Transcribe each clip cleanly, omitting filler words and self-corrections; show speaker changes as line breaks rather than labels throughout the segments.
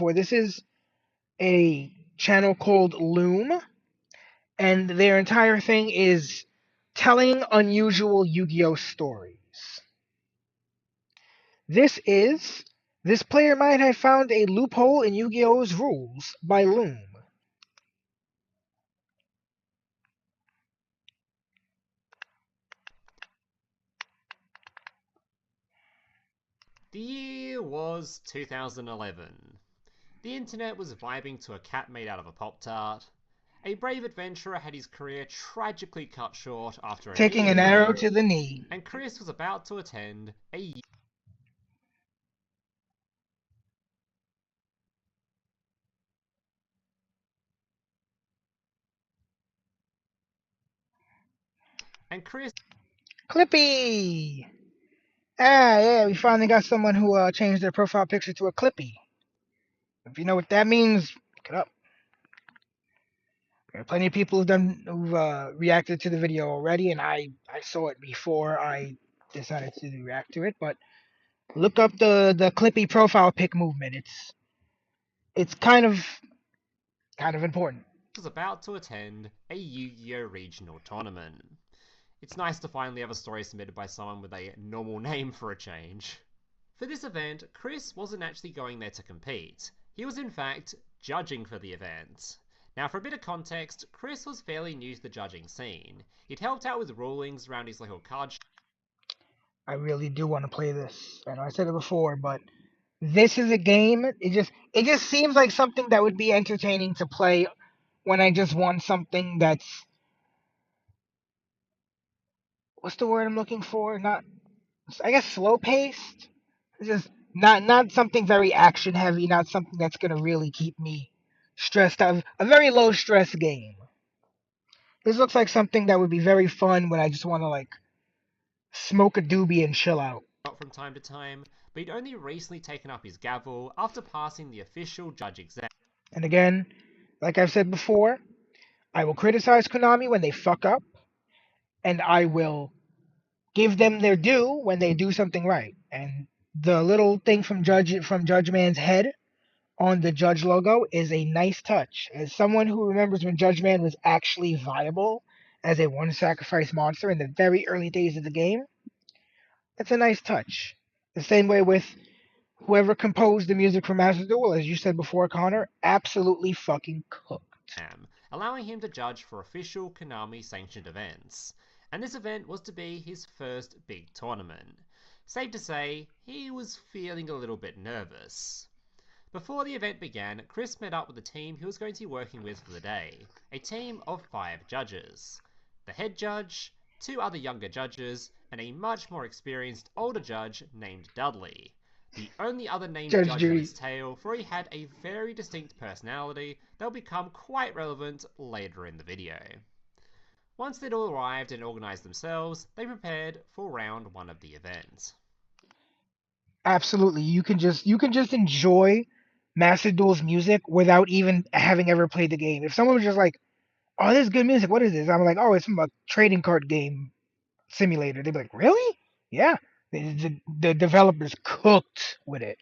before, this is a channel called Loom, and their entire thing is telling unusual Yu-Gi-Oh stories. This is This player might have found a loophole in Yu-Gi-Oh's rules by Loom.
The year was 2011. The internet was vibing to a cat made out of a Pop-Tart. A brave adventurer had his career tragically cut short after a knee
Taking an arrow
injury,
to the knee.
and Chris was about to attend a and Chris
Clippy! Ah, yeah, we finally got someone who changed their profile picture to a Clippy. If you know what that means, look it up. There are plenty of people who've reacted to the video already, and I saw it before I decided to react to it. But look up the Clippy profile pic movement. It's kind of important.
was about to attend a Yu-Gi-Oh regional tournament. It's nice to finally have a story submitted by someone with a normal name for a change. For this event, Chris wasn't actually going there to compete. He was in fact judging for the event. Now for a bit of context, Chris was fairly new to the judging scene. He'd helped out with rulings around his local card
I really do want to play this. I know I said it before, but this is a game. It just seems like something that would be entertaining to play when I just want something that's, what's the word I'm looking for? Not, I guess, slow paced. Just not something very action heavy. Not something that's gonna really keep me stressed out. A very low stress game. This looks like something that would be very fun when I just want to like smoke a doobie and chill out.
from time to time, but he'd only recently taken up his gavel after passing the official judge exam.
And again, like I've said before, I will criticize Konami when they fuck up, and I will give them their due when they do something right. And the little thing from Judge Man's head on the Judge logo is a nice touch. As someone who remembers when Judge Man was actually viable as a one sacrifice monster in the very early days of the game, it's a nice touch. The same way with whoever composed the music for Master Duel, as you said before, Connor, absolutely fucking cooked.
Allowing him to judge for official Konami sanctioned events. And this event was to be his first big tournament. Safe to say, he was feeling a little bit nervous. Before the event began, Chris met up with the team he was going to be working with for the day, a team of 5 judges. The head judge, 2 other younger judges, and a much more experienced older judge named Dudley. The only other named
Judge
judge on
Judy.
his tail, for he had a very distinct personality that will become quite relevant later in the video. Once they'd all arrived and organised themselves, they prepared for round 1 of the event.
Absolutely. You can just enjoy Master Duel's music without even having ever played the game. If someone was just like, "Oh, this is good music. What is this?" I'm like, "Oh, it's from a trading card game simulator." They'd be like, "Really?" Yeah. The developers cooked with it.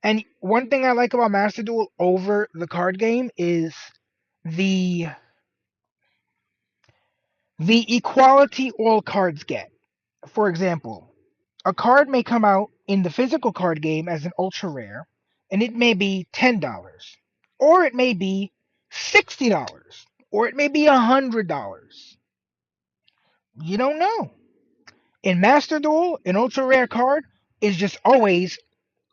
And one thing I like about Master Duel over the card game is the the equality all cards get. For example, a card may come out in the physical card game as an ultra rare, and it may be $10, or it may be $60, or it may be $100. You don't know. In Master Duel, an ultra rare card is just always,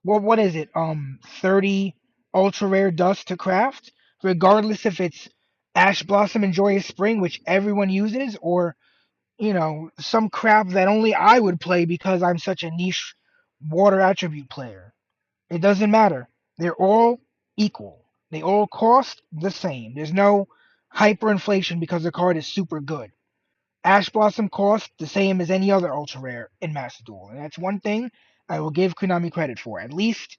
well, what is it? 30 ultra rare dust to craft, regardless if it's Ash Blossom and Joyous Spring, which everyone uses, or some crap that only I would play because I'm such a niche water attribute player. It doesn't matter. They're all equal. They all cost the same. There's no hyperinflation because the card is super good. Ash Blossom costs the same as any other ultra rare in Master Duel, and that's one thing I will give Konami credit for. At least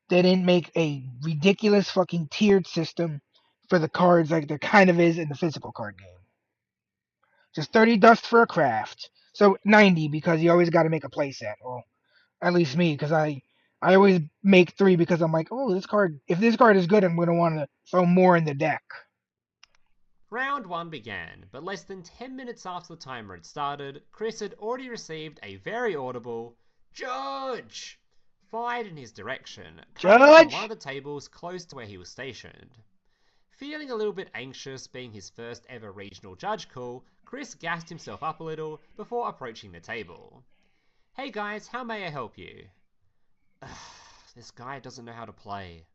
they didn't make a ridiculous fucking tiered system for the cards like there kind of is in the physical card game. Just 30 dust for a craft. So 90 because you always got to make a playset. Well, at least me, because I I always make three because I'm like, oh, this card. If this card is good, I'm gonna want to throw more in the deck.
Round 1 began, but less than 10 minutes after the timer had started, Chris had already received a very audible "Judge!" fired in his direction, coming from one of
Judge.
the tables close to where he was stationed. Feeling a little bit anxious being his first ever regional judge call, Chris gassed himself up a little before approaching the table. "Hey guys, how may I help you?" "This guy doesn't know how to play."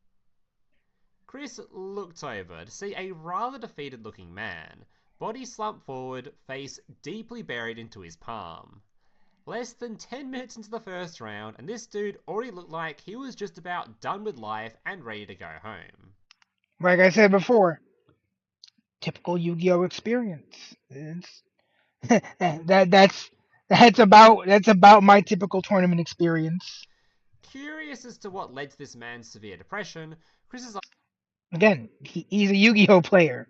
Chris looked over to see a rather defeated looking man, body slumped forward, face deeply buried into his palm. Less than 10 minutes into the first round, and this dude already looked like he was just about done with life and ready to go home.
Like I said before, typical Yu-Gi-Oh experience. That's about my typical tournament experience.
Curious as to what led to this man's severe depression, Chris's
Again, he's a Yu-Gi-Oh player,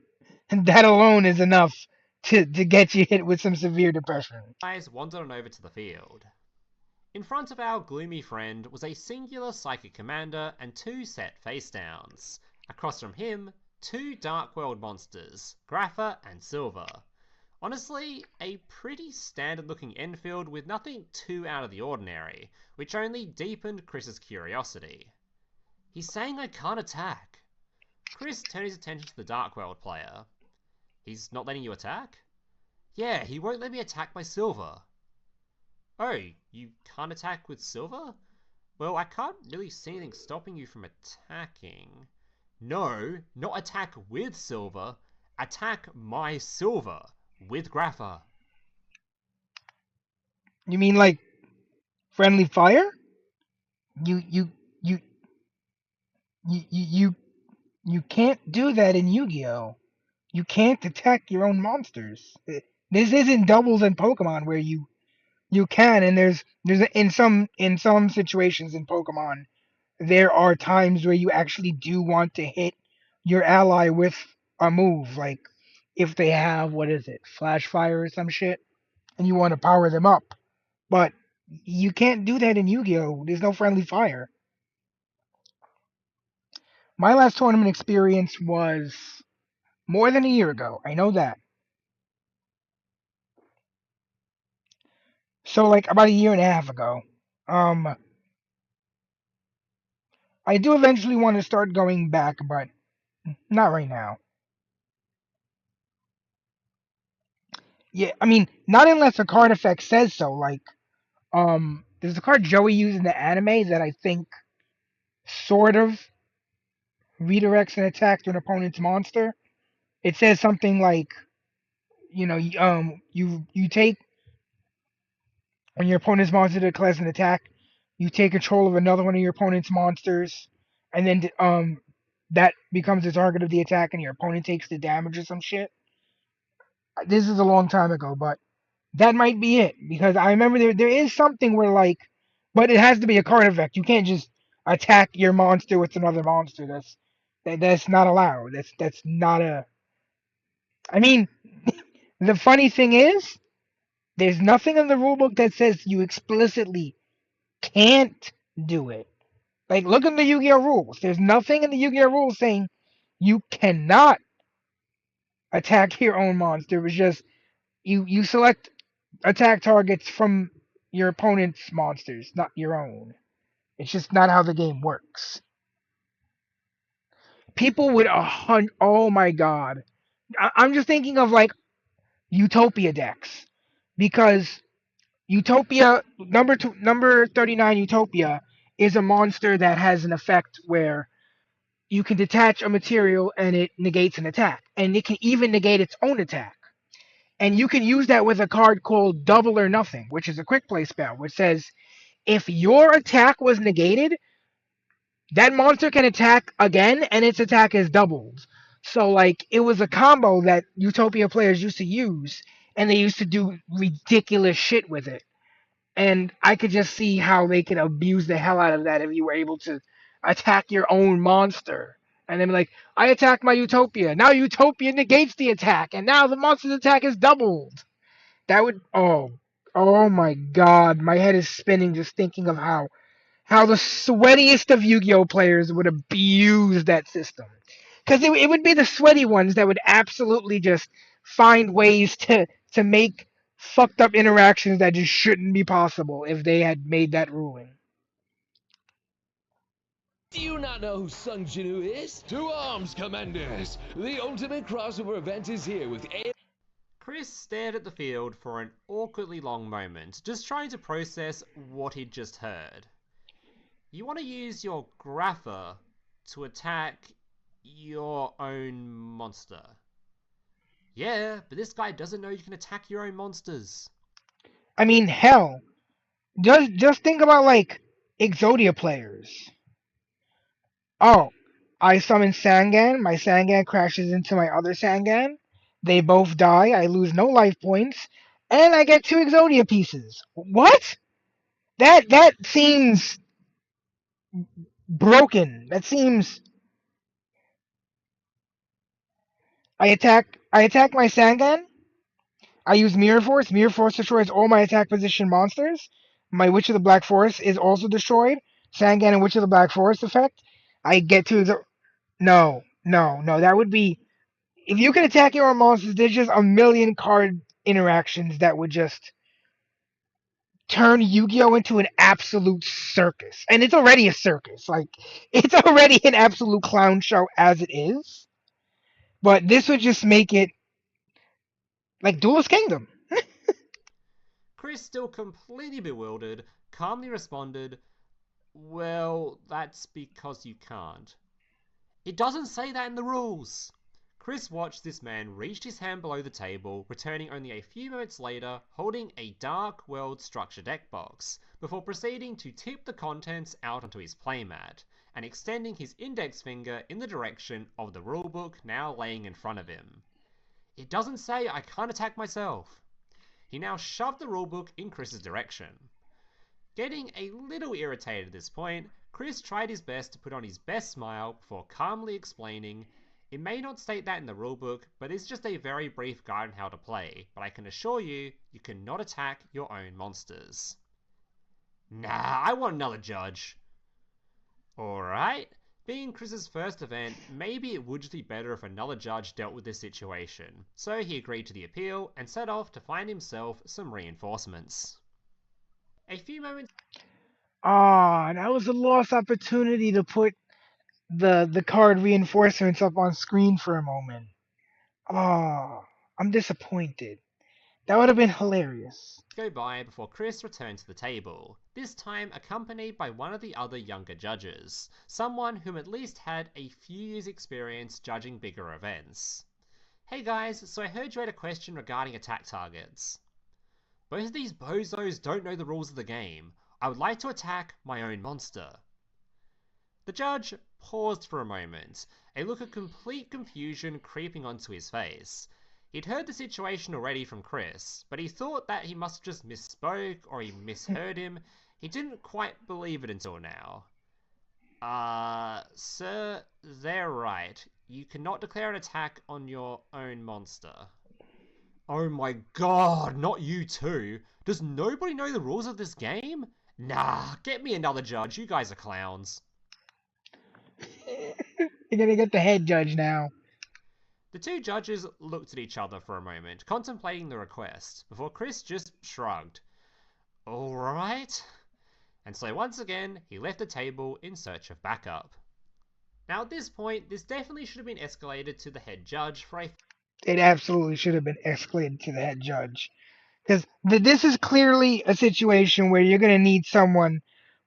and that alone is enough to get you hit with some severe depression.
eyes wandered on over to the field. In front of our gloomy friend was a singular psychic commander and two set face downs. Across from him, two Dark World monsters, Grapha and Silver. Honestly, a pretty standard looking Enfield with nothing too out of the ordinary, which only deepened Chris's curiosity. "He's saying I can't attack." Chris turned his attention to the Dark World player. "He's not letting you attack?" "Yeah, he won't let me attack my Silver." "Oh, you can't attack with Silver?" "Well, I can't really see anything stopping you from attacking." "No, not attack with Silver. Attack my Silver with Grapha."
You mean like friendly fire? You you you you you you, you can't do that in Yu-Gi-Oh. You can't attack your own monsters. This isn't doubles in Pokemon where you can, and there's in some situations in Pokemon there are times where you actually do want to hit your ally with a move, like if they have, what is it, Flash Fire or some shit, and you want to power them up. But you can't do that in Yu-Gi-Oh. There's no friendly fire. My last tournament experience was more than a year ago. I know that. So like about a year and a half ago. Um, I do eventually want to start going back, but not right now. Yeah, I mean, not unless a card effect says so. Like, there's a card Joey used in the anime that I think sort of redirects an attack to an opponent's monster. It says something like, you take when your opponent's monster declares an attack, you take control of another one of your opponent's monsters, and then that becomes the target of the attack, and your opponent takes the damage or some shit. This is a long time ago, but that might be it because I remember there is something where like, but it has to be a card effect. You can't just attack your monster with another monster. That's not allowed. That's not a. I mean, the funny thing is, there's nothing in the rulebook that says you explicitly can't do it. Like, look at the Yu-Gi-Oh rules. There's nothing in the Yu-Gi-Oh rules saying you cannot attack your own monster. It's just you select attack targets from your opponent's monsters, not your own. It's just not how the game works. People would oh my god. I'm just thinking of like Utopia decks because Utopia number 39 Utopia is a monster that has an effect where you can detach a material and it negates an attack, and it can even negate its own attack. And you can use that with a card called Double or Nothing, which is a quick play spell, which says if your attack was negated, that monster can attack again and its attack is doubled. So like it was a combo that Utopia players used to use and they used to do ridiculous shit with it. And I could just see how they could abuse the hell out of that if you were able to attack your own monster. And then be like, I attacked my Utopia. Now Utopia negates the attack, and now the monster's attack is doubled. That would oh my god, my head is spinning just thinking of how the sweatiest of Yu-Gi-Oh players would abuse that system. Because it would be the sweaty ones that would absolutely just find ways to make fucked up interactions that just shouldn't be possible if they had made that ruling.
Do you not know who Sung Jinwoo is? To arms, commanders! The ultimate crossover event is here with A.
Chris stared at the field for an awkwardly long moment, just trying to process what he'd just heard. You want to use your Grapher to attack your own monster. Yeah, but this guy doesn't know you can attack your own monsters.
I mean, hell, just think about like Exodia players. Oh, I summon Sangan. My Sangan crashes into my other Sangan. They both die. I lose no life points, and I get two Exodia pieces. What? That seems broken. That seems. I attack my Sangan. I use Mirror Force. Mirror Force destroys all my attack position monsters. My Witch of the Black Forest is also destroyed. Sangan and Witch of the Black Forest effect. I get two. No, no, no. That would be if you can attack your own monsters, there's just a million card interactions that would just turn Yu-Gi-Oh into an absolute circus. And it's already a circus. Like it's already an absolute clown show as it is. But this would just make it like Duelist Kingdom.
Chris, still completely bewildered, calmly responded, "Well, that's because you can't." It doesn't say that in the rules. Chris watched this man reach his hand below the table, returning only a few moments later holding a Dark World structure deck box, before proceeding to tip the contents out onto his playmat, and extending his index finger in the direction of the rulebook now laying in front of him. It doesn't say I can't attack myself. He now shoved the rulebook in Chris's direction. Getting a little irritated at this point, Chris tried his best to put on his best smile before calmly explaining, "It may not state that in the rulebook, but it's just a very brief guide on how to play, but I can assure you, you cannot attack your own monsters." Nah, I want another judge. Alright, being Chris's first event, maybe it would just be better if another judge dealt with this situation, so he agreed to the appeal and set off to find himself some reinforcements. A few moments
Ah, that was a lost opportunity to put the card reinforcements up on screen for a moment. Ah, I'm disappointed. That would have been hilarious.
go by before Chris returned to the table, this time accompanied by one of the other younger judges, someone whom at least had a few years' experience judging bigger events. "Hey guys, so I heard you had a question regarding attack targets." "Both of these bozos don't know the rules of the game. I would like to attack my own monster." The judge paused for a moment, a look of complete confusion creeping onto his face. He'd heard the situation already from Chris, but he thought that he must have just misspoke or he misheard him. He didn't quite believe it until now. Sir, they're right. You cannot declare an attack on your own monster." "Oh my god, not you too. Does nobody know the rules of this game? Nah, get me another judge. You guys are clowns."
You're gonna get the head judge now.
The two judges looked at each other for a moment, contemplating the request, before Chris just shrugged. "Alright." And so once again, he left the table in search of backup. Now at this point, this definitely should have been escalated to the head judge for a
It absolutely should have been escalated to the head judge. Because this is clearly a situation where you're gonna need someone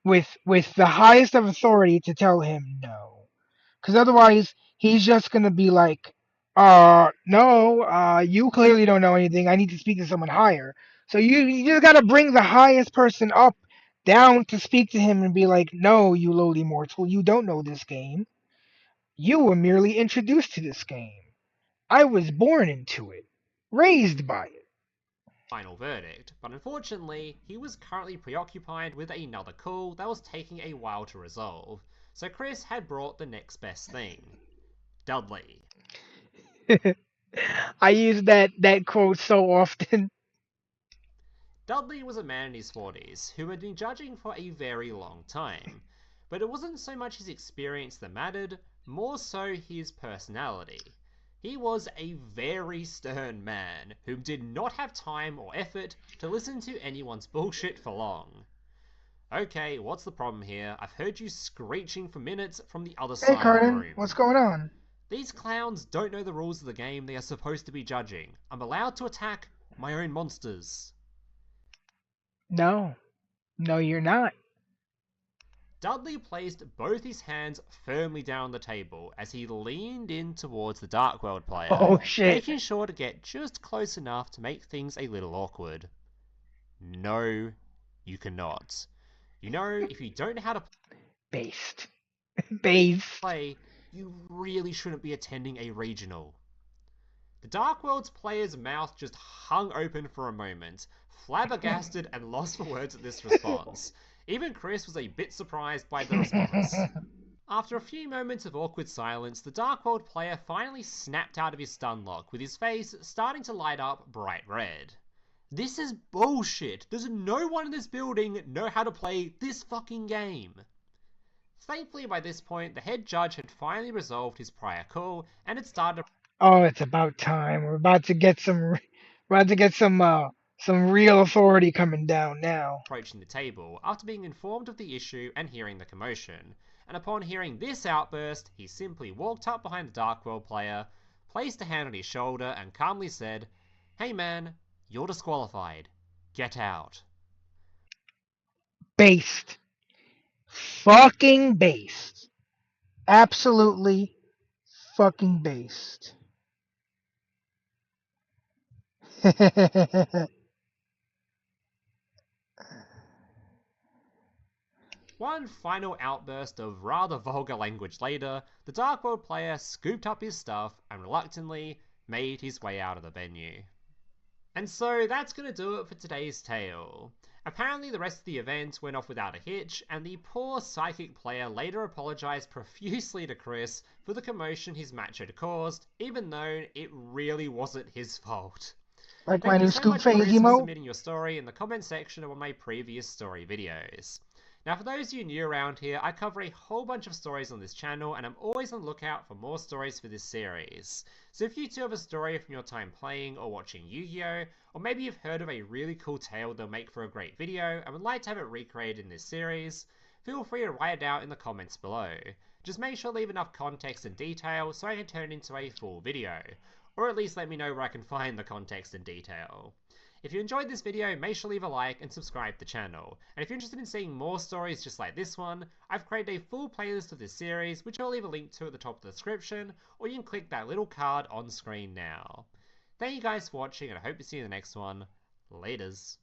with the highest of authority to tell him no. Because otherwise, he's just gonna be like, no, you clearly don't know anything. I need to speak to someone higher. So you just gotta bring the highest person up down to speak to him and be like, no, you lowly mortal, you don't know this game. You were merely introduced to this game. I was born into it, raised by it.
final verdict, but unfortunately, he was currently preoccupied with another call that was taking a while to resolve, so Chris had brought the next best thing. Dudley.
I use that quote so often.
Dudley was a man in his 40s who had been judging for a very long time, but it wasn't so much his experience that mattered, more so his personality. He was a very stern man who did not have time or effort to listen to anyone's bullshit for long. Okay, what's the problem here? I've heard you screeching for minutes from the other
Hey,
side of the
Carden,
room.
what's going on?
These clowns don't know the rules of the game they are supposed to be judging. I'm allowed to attack my own monsters.
No, no, you're not.
Dudley placed both his hands firmly down on the table as he leaned in towards the Dark World player,
Oh shit.
making sure to get just close enough to make things a little awkward. No, you cannot. You know, if you don't know how to
Based. Based.
play, you really shouldn't be attending a regional. The Dark World's player's mouth just hung open for a moment, flabbergasted and lost for words at this response. Even Chris was a bit surprised by the response. After a few moments of awkward silence, the Dark World player finally snapped out of his stun lock, with his face starting to light up bright red. This is bullshit. Does no one in this building know how to play this fucking game? Thankfully, by this point, the head judge had finally resolved his prior call and had started
Oh, it's about time. We're about to get some some real authority coming down now.
approaching the table after being informed of the issue and hearing the commotion. And upon hearing this outburst, he simply walked up behind the Dark World player, placed a hand on his shoulder, and calmly said, "Hey man, you're disqualified. Get out."
Based. Fucking based. Absolutely fucking based.
One final outburst of rather vulgar language later, the Dark World player scooped up his stuff and reluctantly made his way out of the venue. And so that's going to do it for today's tale. Apparently the rest of the event went off without a hitch, and the poor psychic player later apologised profusely to Chris for the commotion his match had caused, even though it really wasn't his fault.
Like my
Thank you
new
so
scoop
much,
phase
Chris, for
emote.
submitting your story in the comment section of one of my previous story videos. Now, for those of you new around here, I cover a whole bunch of stories on this channel, and I'm always on the lookout for more stories for this series. So if you too have a story from your time playing or watching Yu-Gi-Oh!, or maybe you've heard of a really cool tale they'll make for a great video and would like to have it recreated in this series, feel free to write it out in the comments below. Just make sure to leave enough context and detail so I can turn it into a full video, or at least let me know where I can find the context and detail. If you enjoyed this video, make sure to leave a like and subscribe to the channel. And if you're interested in seeing more stories just like this one, I've created a full playlist of this series, which I'll leave a link to at the top of the description, or you can click that little card on screen now. Thank you guys for watching, and I hope to see you in the next one. Laters.